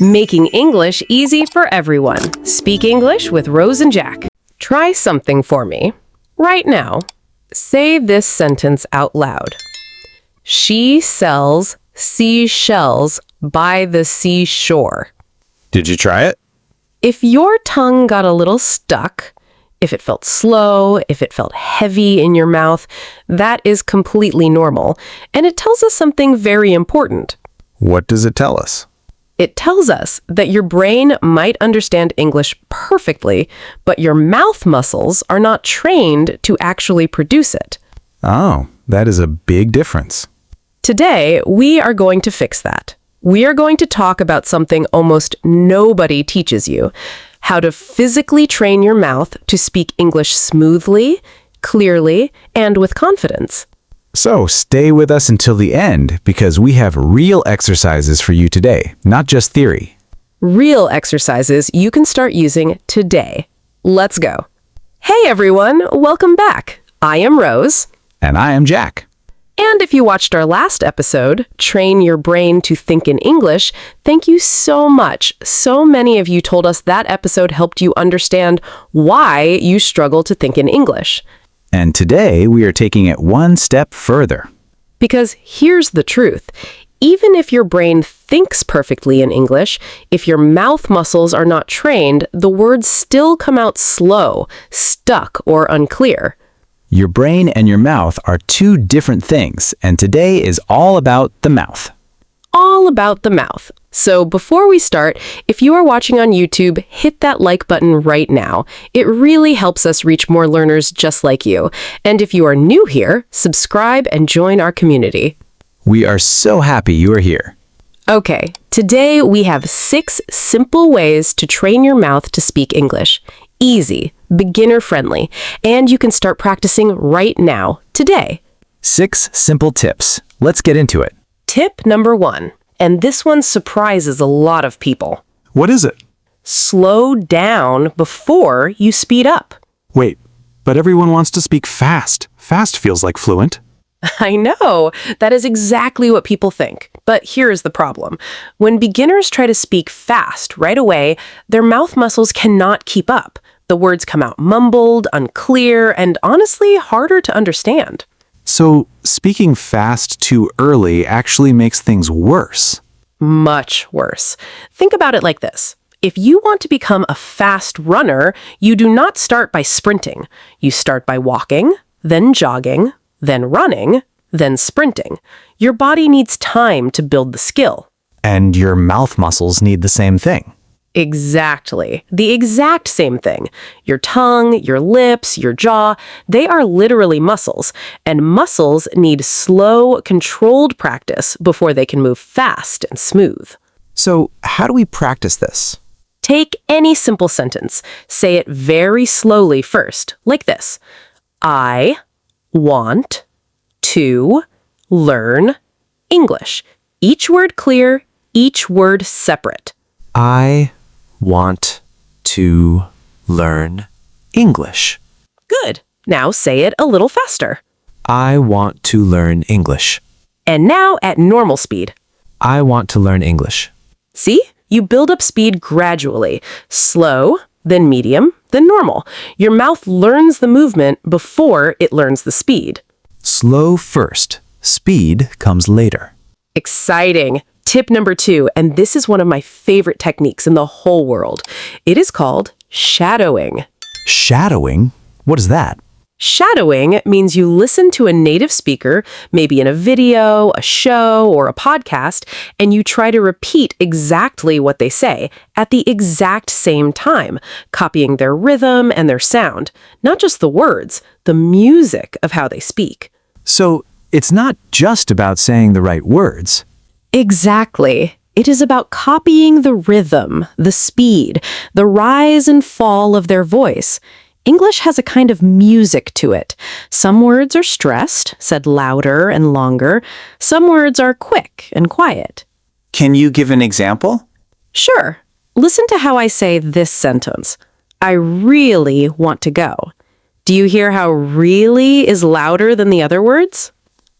Making English easy for everyone. Speak English with Rose and Jack. Try something for me. Right now, say this sentence out loud. She sells seashells by the seashore. Did you try it? If your tongue got a little stuck, if it felt slow, if it felt heavy in your mouth, that is completely normal, and it tells us something very important. What does it tell us? It tells us that your brain might understand English perfectly, but your mouth muscles are not trained to actually produce it. Oh, that is a big difference. Today, we are going to fix that. We are going to talk about something almost nobody teaches you: how to physically train your mouth to speak English smoothly, clearly, and with confidence. So stay with us until the end because we have real exercises for you today, not just theory. Real exercises you can start using today. Let's go. Hey everyone, welcome back. I am Rose. And I am Jack. And if you watched our last episode, Train Your Brain to Think in English, thank you so much. So many of you told us that episode helped you understand why you struggle to think in English. And today we are taking it one step further. Because here's the truth. Even if your brain thinks perfectly in English, if your mouth muscles are not trained, the words still come out slow, stuck, or unclear. Your brain and your mouth are two different things, and today is all about the mouth. All about the mouth. So before we start, if you are watching on YouTube, hit that like button right now. It really helps us reach more learners just like you. And if you are new here, subscribe and join our community. We are so happy you are here. Okay, today we have 6 simple ways to train your mouth to speak English. Easy, beginner-friendly, and you can start practicing right now, today. 6 simple tips. Let's get into it. Tip number 1, and this one surprises a lot of people. What is it? Slow down before you speed up. Wait, but everyone wants to speak fast. Fast feels like fluent. I know, that is exactly what people think. But here is the problem. When beginners try to speak fast right away, their mouth muscles cannot keep up. The words come out mumbled, unclear, and honestly harder to understand. So, speaking fast too early actually makes things worse. Much worse. Think about it like this. If you want to become a fast runner, you do not start by sprinting. You start by walking, then jogging, then running, then sprinting. Your body needs time to build the skill. And your mouth muscles need the same thing. Exactly. The exact same thing. Your tongue, your lips, your jaw, they are literally muscles. And muscles need slow, controlled practice before they can move fast and smooth. So, how do we practice this? Take any simple sentence. Say it very slowly first, like this. I want to learn English. Each word clear, each word separate. I want to learn English. Good. Now say it a little faster. I want to learn English. And now at normal speed. I want to learn English. See? You build up speed gradually. Slow, then medium, then normal. Your mouth learns the movement before it learns the speed. Slow first. Speed comes later. Exciting. Tip number 2, and this is one of my favorite techniques in the whole world. It is called shadowing. Shadowing? What is that? Shadowing means you listen to a native speaker, maybe in a video, a show, or a podcast, and you try to repeat exactly what they say at the exact same time, copying their rhythm and their sound, not just the words, the music of how they speak. So, it's not just about saying the right words. Exactly. It is about copying the rhythm, the speed, the rise and fall of their voice. English has a kind of music to it. Some words are stressed, said louder and longer. Some words are quick and quiet. Can you give an example? Sure. Listen to how I say this sentence. I really want to go. Do you hear how really is louder than the other words?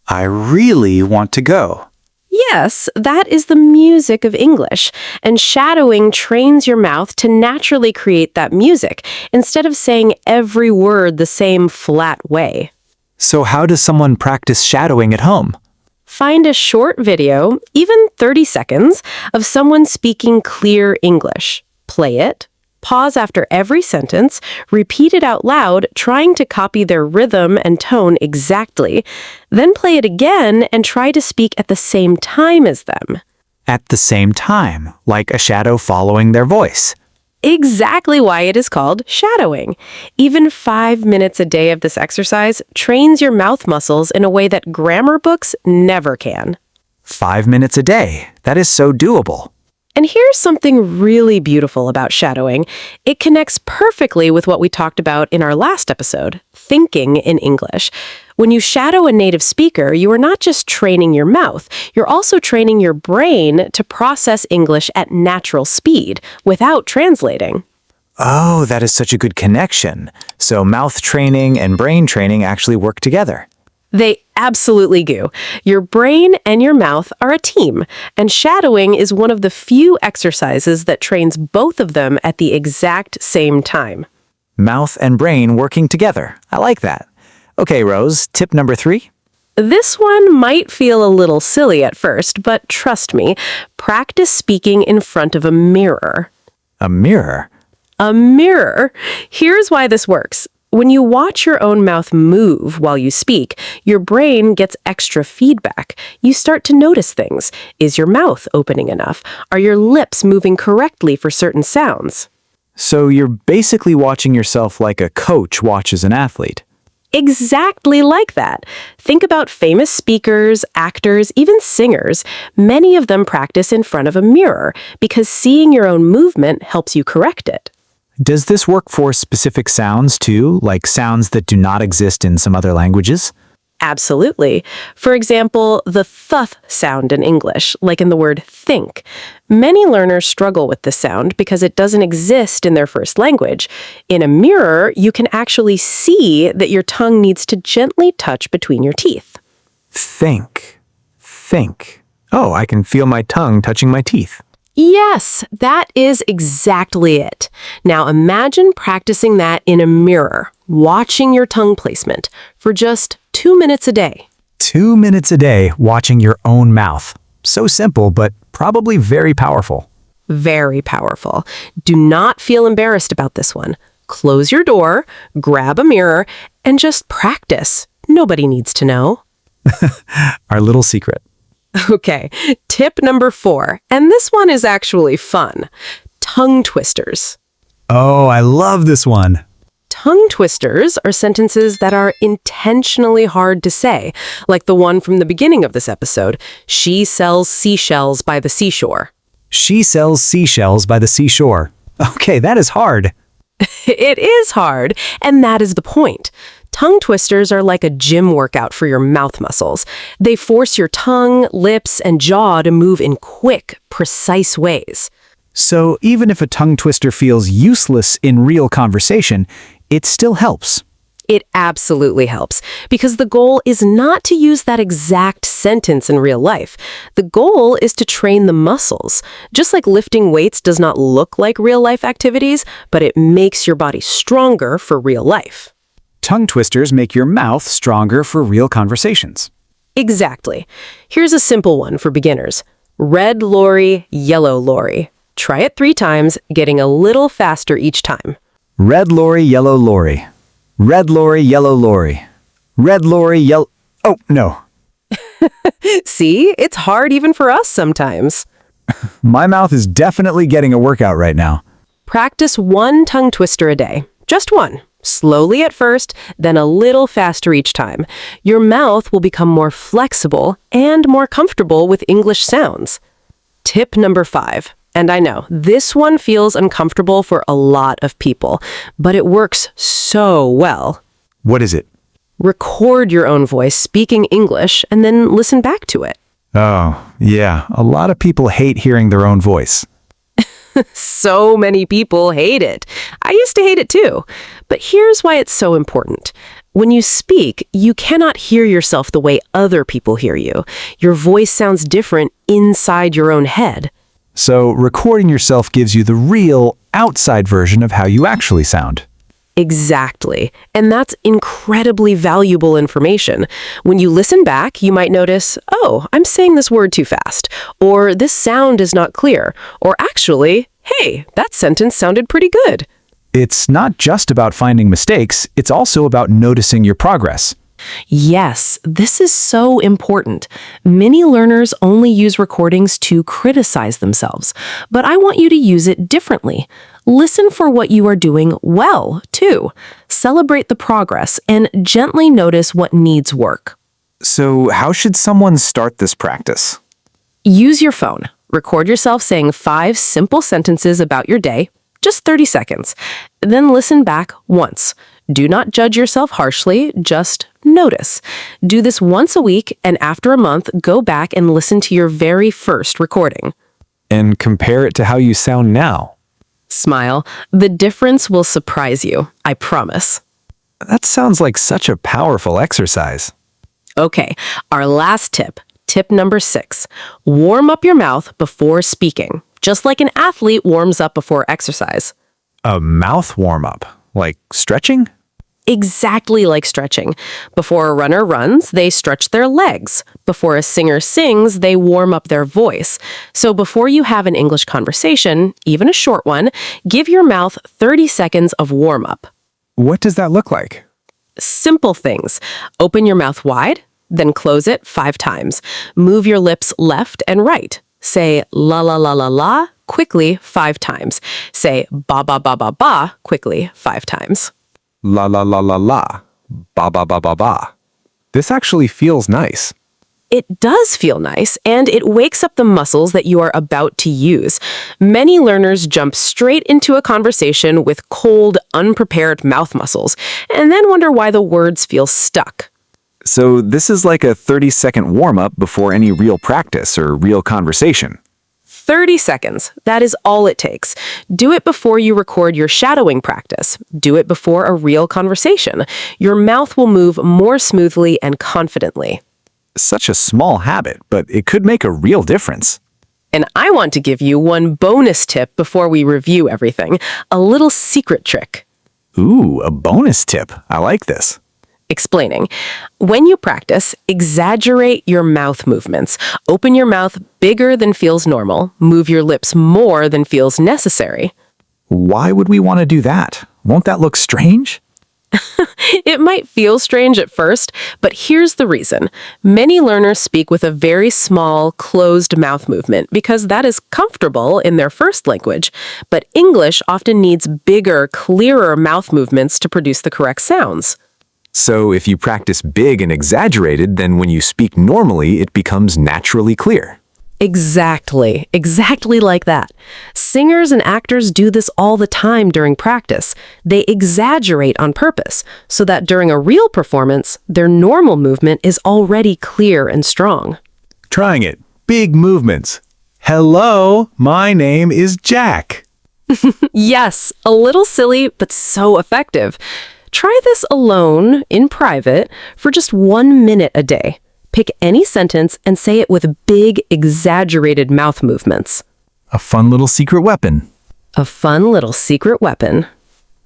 I really want to go. Yes, that is the music of English, and shadowing trains your mouth to naturally create that music instead of saying every word the same flat way. So how does someone practice shadowing at home? Find a short video, even 30 seconds, of someone speaking clear English. Play it. Pause after every sentence, repeat it out loud, trying to copy their rhythm and tone exactly. Then play it again and try to speak at the same time as them. At the same time, like a shadow following their voice. Exactly why it is called shadowing. Even 5 minutes a day of this exercise trains your mouth muscles in a way that grammar books never can. 5 minutes a day. That is so doable. And here's something really beautiful about shadowing. It connects perfectly with what we talked about in our last episode, thinking in English. When you shadow a native speaker, you are not just training your mouth, you're also training your brain to process English at natural speed without translating. Oh, that is such a good connection. So mouth training and brain training actually work together. They absolutely do. Your brain and your mouth are a team, and shadowing is one of the few exercises that trains both of them at the exact same time. Mouth and brain working together. I like that. Okay, Rose, tip number 3. This one might feel a little silly at first, but trust me, practice speaking in front of a mirror. A mirror. A mirror. Here's why this works. When you watch your own mouth move while you speak, your brain gets extra feedback. You start to notice things. Is your mouth opening enough? Are your lips moving correctly for certain sounds? So you're basically watching yourself like a coach watches an athlete. Exactly like that. Think about famous speakers, actors, even singers. Many of them practice in front of a mirror because seeing your own movement helps you correct it. Does this work for specific sounds too, like sounds that do not exist in some other languages? Absolutely. For example, the th sound in English, like in the word think. Many learners struggle with this sound because it doesn't exist in their first language. In a mirror, you can actually see that your tongue needs to gently touch between your teeth. Think. Think. Oh, I can feel my tongue touching my teeth. Yes, that is exactly it. Now imagine practicing that in a mirror, watching your tongue placement for just 2 minutes a day. 2 minutes a day watching your own mouth. So simple, but probably very powerful. Very powerful. Do not feel embarrassed about this one. Close your door, grab a mirror, and just practice. Nobody needs to know. Our little secret. Okay, tip number 4, and this one is actually fun. Tongue twisters. Oh, I love this one. Tongue twisters are sentences that are intentionally hard to say, like the one from the beginning of this episode. She sells seashells by the seashore. She sells seashells by the seashore. Okay, that is hard. It is hard, and that is the point. Tongue twisters are like a gym workout for your mouth muscles. They force your tongue, lips, and jaw to move in quick, precise ways. So even if a tongue twister feels useless in real conversation, it still helps. It absolutely helps, because the goal is not to use that exact sentence in real life. The goal is to train the muscles. Just like lifting weights does not look like real-life activities, but it makes your body stronger for real life. Tongue twisters make your mouth stronger for real conversations. Exactly. Here's a simple one for beginners. Red lorry, yellow lorry. Try it 3 times, getting a little faster each time. Red lorry, yellow lorry. Red lorry, yellow lorry. Red lorry, yellow... Oh, no. See, it's hard even for us sometimes. My mouth is definitely getting a workout right now. Practice 1 tongue twister a day. Just 1. Slowly at first, then a little faster each time. Your mouth will become more flexible and more comfortable with English sounds. Tip number 5. And I know, this one feels uncomfortable for a lot of people, but it works so well. What is it? Record your own voice speaking English and then listen back to it. Oh, yeah. A lot of people hate hearing their own voice. So many people hate it. I used to hate it too. But here's why it's so important. When you speak, you cannot hear yourself the way other people hear you. Your voice sounds different inside your own head. So recording yourself gives you the real, outside version of how you actually sound. Exactly. And that's incredibly valuable information. When you listen back, you might notice, oh, I'm saying this word too fast, or this sound is not clear, or actually, hey, that sentence sounded pretty good. It's not just about finding mistakes, it's also about noticing your progress. Yes, this is so important. Many learners only use recordings to criticize themselves, but I want you to use it differently. Listen for what you are doing well, too. Celebrate the progress and gently notice what needs work. So, how should someone start this practice? Use your phone. Record yourself saying 5 simple sentences about your day, just 30 seconds. Then listen back once. Do not judge yourself harshly, just notice. Do this once a week, and after a month, go back and listen to your very first recording. And compare it to how you sound now. Smile. The difference will surprise you, I promise. That sounds like such a powerful exercise. Okay, our last tip. Tip number 6. Warm up your mouth before speaking, just like an athlete warms up before exercise. A mouth warm-up, like stretching? Exactly like stretching. Before a runner runs, they stretch their legs. Before a singer sings, they warm up their voice. So before you have an English conversation, even a short one, give your mouth 30 seconds of warm-up. What does that look like? Simple things. Open your mouth wide, then close it 5 times. Move your lips left and right. Say la la la la la quickly 5 times. Say ba ba ba ba ba quickly 5 times. La la la la la. Ba ba ba ba ba. This actually feels nice. It does feel nice, and it wakes up the muscles that you are about to use. Many learners jump straight into a conversation with cold, unprepared mouth muscles, and then wonder why the words feel stuck. So, this is like a 30-second warm-up before any real practice or real conversation. 30 seconds. That is all it takes. Do it before you record your shadowing practice. Do it before a real conversation. Your mouth will move more smoothly and confidently. Such a small habit, but it could make a real difference. And I want to give you one bonus tip before we review everything. A little secret trick. Ooh, a bonus tip. I like this. Explaining. When you practice, exaggerate your mouth movements. Open your mouth bigger than feels normal. Move your lips more than feels necessary. Why would we want to do that? Won't that look strange? It might feel strange at first, but here's the reason. Many learners speak with a very small, closed mouth movement because that is comfortable in their first language. But English often needs bigger, clearer mouth movements to produce the correct sounds. So if you practice big and exaggerated, then when you speak normally, it becomes naturally clear. Exactly like that. Singers and actors do this all the time during practice. They exaggerate on purpose so that during a real performance, their normal movement is already clear and strong. Trying it. Big movements. Hello, my name is Jack. Yes, a little silly, but so effective. Try this alone, in private, for just 1 minute a day. Pick any sentence and say it with big, exaggerated mouth movements. A fun little secret weapon. A fun little secret weapon.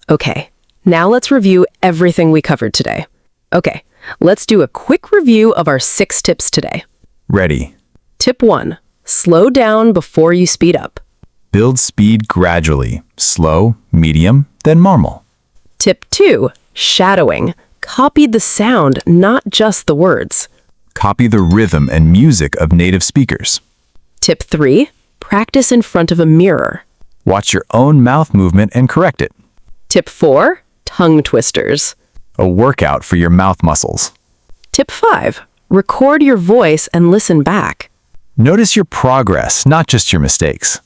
Okay, now let's review everything we covered today. Okay, let's do a quick review of our 6 tips today. Ready. Tip 1. Slow down before you speed up. Build speed gradually. Slow, medium, then normal. Tip 2. Shadowing. Copy the sound, not just the words. Copy the rhythm and music of native speakers. Tip 3. Practice in front of a mirror. Watch your own mouth movement and correct it. Tip 4. Tongue twisters. A workout for your mouth muscles. Tip 5. Record your voice and listen back. Notice your progress, not just your mistakes.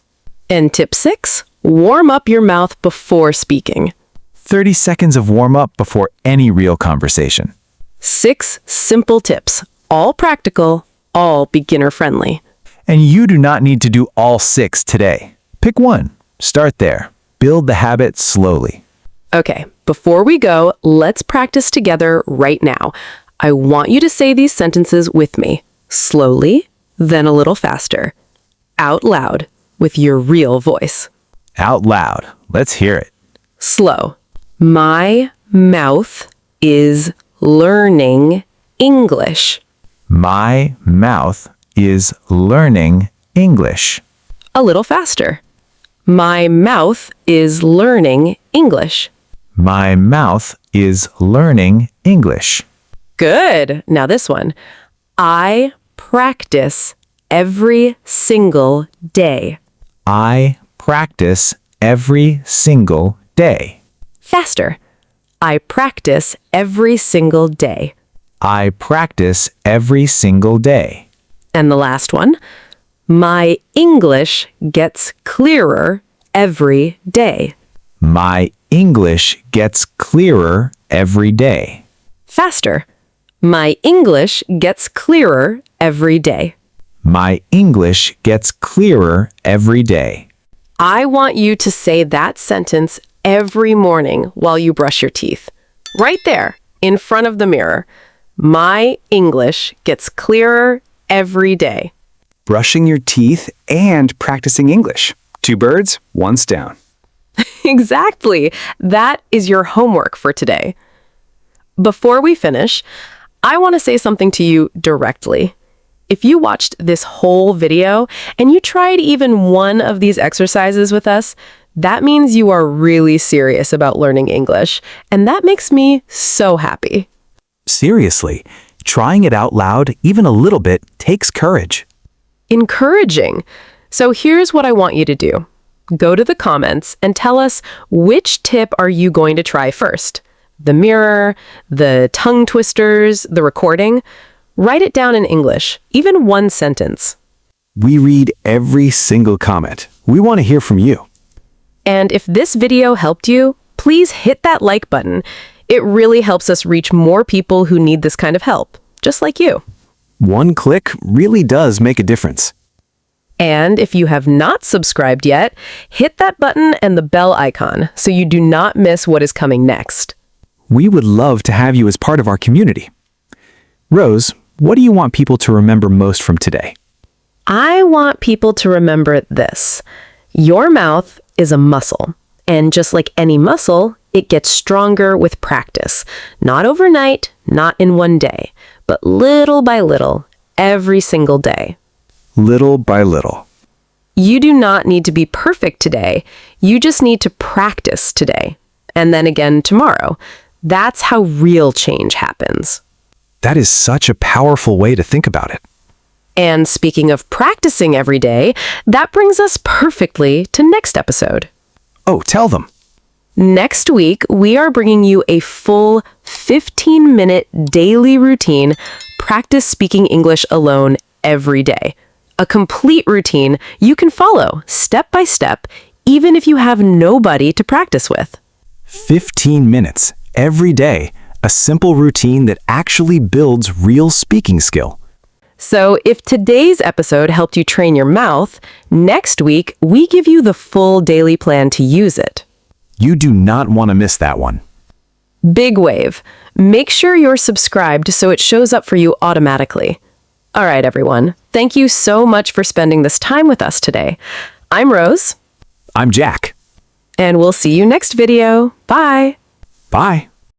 And tip 6. Warm up your mouth before speaking. 30 seconds of warm-up before any real conversation. 6 simple tips, all practical, all beginner-friendly. And you do not need to do all 6 today. Pick one. Start there. Build the habit slowly. Okay, before we go, let's practice together right now. I want you to say these sentences with me, slowly, then a little faster, out loud, with your real voice. Out loud. Let's hear it. Slow. My mouth is learning English. My mouth is learning English. A little faster. My mouth is learning English. My mouth is learning English. Good. Now this one. I practice every single day. I practice every single day. Faster. I practice every single day. I practice every single day. And the last one. My English gets clearer every day. My English gets clearer every day. Faster. My English gets clearer every day. My English gets clearer every day. I want you to say that sentence every morning while you brush your teeth. Right there, in front of the mirror. My English gets clearer every day. Brushing your teeth and practicing English. 2 birds, 1 stone. Exactly. That is your homework for today. Before we finish, I want to say something to you directly. If you watched this whole video and you tried even one of these exercises with us, that means you are really serious about learning English, and that makes me so happy. Seriously, trying it out loud, even a little bit, takes courage. Encouraging. So here's what I want you to do. Go to the comments and tell us which tip are you going to try first. The mirror, the tongue twisters, the recording. Write it down in English, even one sentence. We read every single comment. We want to hear from you. And if this video helped you, please hit that like button. It really helps us reach more people who need this kind of help, just like you. 1 click really does make a difference. And if you have not subscribed yet, hit that button and the bell icon so you do not miss what is coming next. We would love to have you as part of our community. Rose, what do you want people to remember most from today? I want people to remember this. Your mouth is a muscle, and just like any muscle, it gets stronger with practice. Not overnight, not in one day, but little by little, every single day. Little by little. You do not need to be perfect today. You just need to practice today, and then again tomorrow. That's how real change happens. That is such a powerful way to think about it. And speaking of practicing every day, that brings us perfectly to next episode. Oh, tell them. Next week, we are bringing you a full 15-minute daily routine, practice speaking English alone every day. A complete routine you can follow step by step, even if you have nobody to practice with. 15 minutes every day. A simple routine that actually builds real speaking skill. So if today's episode helped you train your mouth, next week we give you the full daily plan to use it. You do not want to miss that one. Big wave. Make sure you're subscribed so it shows up for you automatically. All right, everyone. Thank you so much for spending this time with us today. I'm Rose. I'm Jack. And we'll see you next video. Bye. Bye.